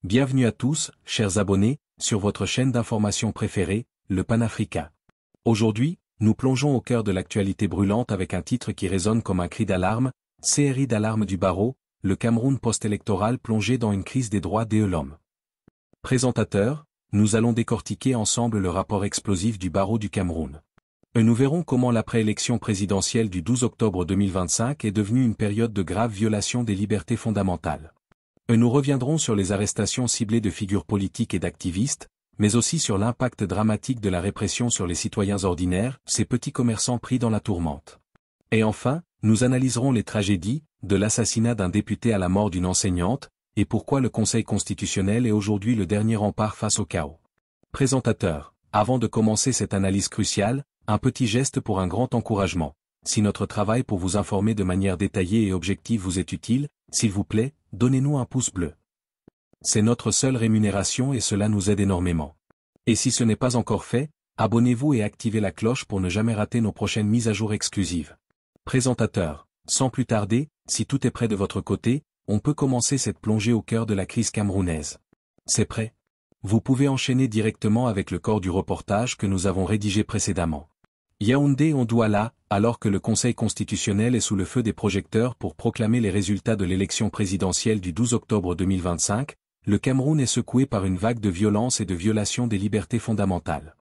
Bienvenue à tous, chers abonnés, sur votre chaîne d'information préférée, le Panafrica. Aujourd'hui, nous plongeons au cœur de l'actualité brûlante avec un titre qui résonne comme un cri d'alarme, CRI d'alarme du barreau, le Cameroun post-électoral plongé dans une crise des droits de l'homme. Présentateur, nous allons décortiquer ensemble le rapport explosif du barreau du Cameroun. Nous verrons comment l'après-élection présidentielle du 12 octobre 2025 est devenue une période de grave violation des libertés fondamentales. Nous reviendrons sur les arrestations ciblées de figures politiques et d'activistes, mais aussi sur l'impact dramatique de la répression sur les citoyens ordinaires, ces petits commerçants pris dans la tourmente. Et enfin, nous analyserons les tragédies, de l'assassinat d'un député à la mort d'une enseignante, et pourquoi le Conseil constitutionnel est aujourd'hui le dernier rempart face au chaos. Présentateur, avant de commencer cette analyse cruciale, un petit geste pour un grand encouragement. Si notre travail pour vous informer de manière détaillée et objective vous est utile, s'il vous plaît, donnez-nous un pouce bleu. C'est notre seule rémunération et cela nous aide énormément. Et si ce n'est pas encore fait, abonnez-vous et activez la cloche pour ne jamais rater nos prochaines mises à jour exclusives. Présentateur, sans plus tarder, si tout est prêt de votre côté, on peut commencer cette plongée au cœur de la crise camerounaise. C'est prêt? Vous pouvez enchaîner directement avec le corps du reportage que nous avons rédigé précédemment. Yaoundé en Douala, alors que le Conseil constitutionnel est sous le feu des projecteurs pour proclamer les résultats de l'élection présidentielle du 12 octobre 2025, le Cameroun est secoué par une vague de violence et de violation des libertés fondamentales.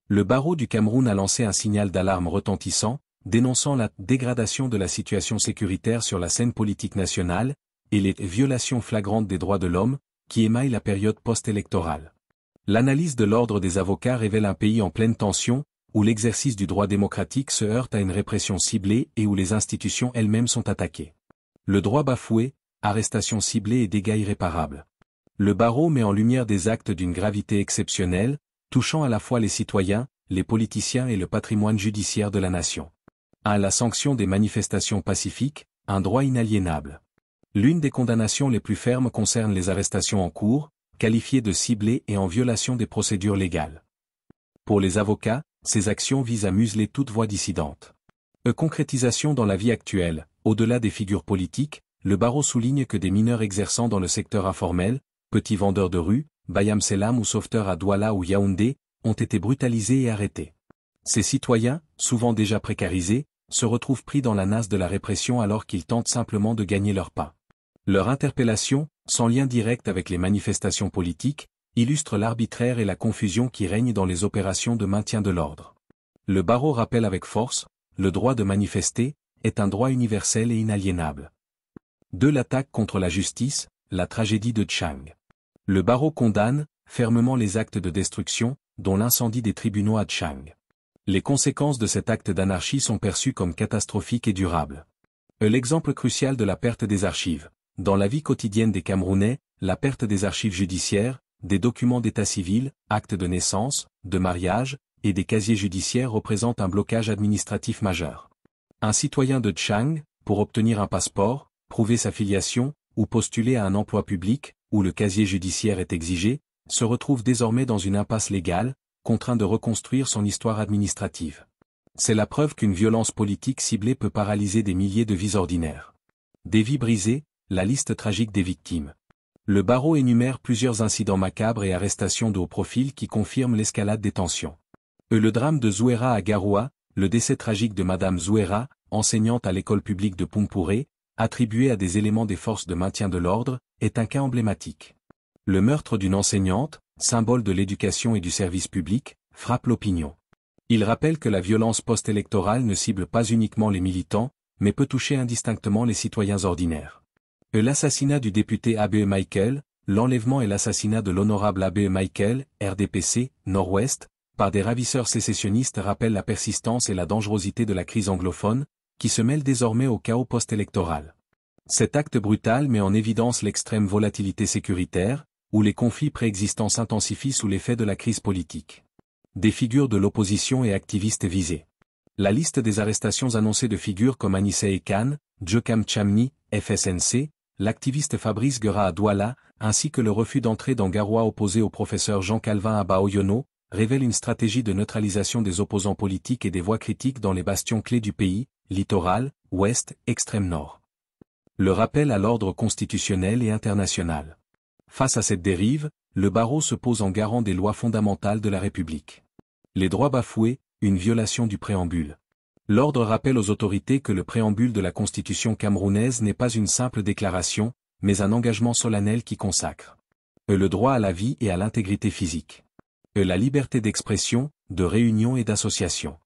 Le barreau du Cameroun a lancé un signal d'alarme retentissant, dénonçant la dégradation de la situation sécuritaire sur la scène politique nationale, et les violations flagrantes des droits de l'homme, qui émaillent la période post-électorale. L'analyse de l'ordre des avocats révèle un pays en pleine tension, où l'exercice du droit démocratique se heurte à une répression ciblée et où les institutions elles-mêmes sont attaquées. Le droit bafoué, arrestations ciblées et dégâts irréparables. Le barreau met en lumière des actes d'une gravité exceptionnelle, touchant à la fois les citoyens, les politiciens et le patrimoine judiciaire de la nation. 1. La sanction des manifestations pacifiques, un droit inaliénable. L'une des condamnations les plus fermes concerne les arrestations en cours, qualifiées de ciblées et en violation des procédures légales. Pour les avocats, ces actions visent à museler toute voix dissidente. Concrétisation dans la vie actuelle, au-delà des figures politiques, le barreau souligne que des mineurs exerçant dans le secteur informel, petits vendeurs de rue, Bayam Selam ou sauveteurs à Douala ou Yaoundé, ont été brutalisés et arrêtés. Ces citoyens, souvent déjà précarisés, se retrouvent pris dans la nasse de la répression alors qu'ils tentent simplement de gagner leur pain. Leur interpellation, sans lien direct avec les manifestations politiques, illustre l'arbitraire et la confusion qui règnent dans les opérations de maintien de l'ordre. Le barreau rappelle avec force, le droit de manifester, est un droit universel et inaliénable. 2. L'attaque contre la justice, la tragédie de Tchang. Le barreau condamne, fermement les actes de destruction, dont l'incendie des tribunaux à Tchang. Les conséquences de cet acte d'anarchie sont perçues comme catastrophiques et durables. L'exemple crucial de la perte des archives. Dans la vie quotidienne des Camerounais, la perte des archives judiciaires, des documents d'état civil, actes de naissance, de mariage, et des casiers judiciaires représente un blocage administratif majeur. Un citoyen de Tchang, pour obtenir un passeport, prouver sa filiation, ou postuler à un emploi public, où le casier judiciaire est exigé, se retrouve désormais dans une impasse légale, contraint de reconstruire son histoire administrative. C'est la preuve qu'une violence politique ciblée peut paralyser des milliers de vies ordinaires. Des vies brisées, la liste tragique des victimes. Le barreau énumère plusieurs incidents macabres et arrestations de haut profil qui confirment l'escalade des tensions. Le drame de Zouera à Garoua, le décès tragique de Madame Zouera, enseignante à l'école publique de Poumpouré, attribué à des éléments des forces de maintien de l'ordre, est un cas emblématique. Le meurtre d'une enseignante, symbole de l'éducation et du service public, frappe l'opinion. Il rappelle que la violence post-électorale ne cible pas uniquement les militants, mais peut toucher indistinctement les citoyens ordinaires. L'assassinat du député Abe Michael, l'enlèvement et l'assassinat de l'honorable Abe Michael, RDPC, Nord-Ouest, par des ravisseurs sécessionnistes rappellent la persistance et la dangerosité de la crise anglophone, qui se mêle désormais au chaos post-électoral. Cet acte brutal met en évidence l'extrême volatilité sécuritaire, où les conflits préexistants s'intensifient sous l'effet de la crise politique. Des figures de l'opposition et activistes visés. La liste des arrestations annoncées de figures comme Anissé Ekan, Djokam Chamni, FSNC, l'activiste Fabrice Guera à Douala, ainsi que le refus d'entrée dans Garoua opposé au professeur Jean Calvin à Baoyono, révèlent une stratégie de neutralisation des opposants politiques et des voix critiques dans les bastions clés du pays, littoral, ouest, extrême nord. Le rappel à l'ordre constitutionnel et international. Face à cette dérive, le barreau se pose en garant des lois fondamentales de la République. Les droits bafoués, une violation du préambule. L'ordre rappelle aux autorités que le préambule de la Constitution camerounaise n'est pas une simple déclaration, mais un engagement solennel qui consacre le droit à la vie et à l'intégrité physique. La liberté d'expression, de réunion et d'association.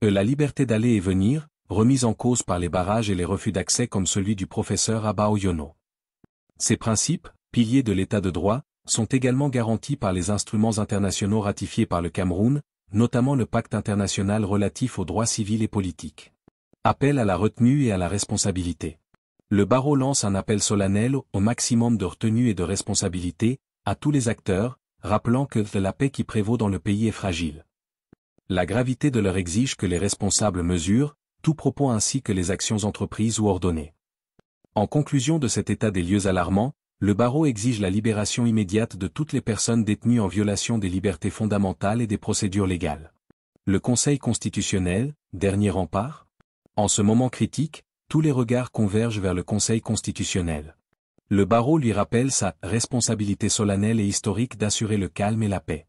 La liberté d'aller et venir, remise en cause par les barrages et les refus d'accès comme celui du professeur Abba Oyono. Ces principes, piliers de l'état de droit, sont également garantis par les instruments internationaux ratifiés par le Cameroun, notamment le Pacte international relatif aux droits civils et politiques. Appel à la retenue et à la responsabilité. Le barreau lance un appel solennel au maximum de retenue et de responsabilité, à tous les acteurs, rappelant que la paix qui prévaut dans le pays est fragile. La gravité de l'heure exige que les responsables mesurent, tout propos ainsi que les actions entreprises ou ordonnées. En conclusion de cet état des lieux alarmant, le barreau exige la libération immédiate de toutes les personnes détenues en violation des libertés fondamentales et des procédures légales. Le Conseil constitutionnel, dernier rempart? En ce moment critique, tous les regards convergent vers le Conseil constitutionnel. Le barreau lui rappelle sa responsabilité solennelle et historique d'assurer le calme et la paix.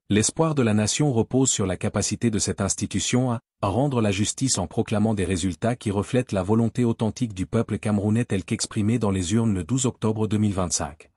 L'espoir de la nation repose sur la capacité de cette institution à rendre la justice en proclamant des résultats qui reflètent la volonté authentique du peuple camerounais telle qu'exprimée dans les urnes le 12 octobre 2025.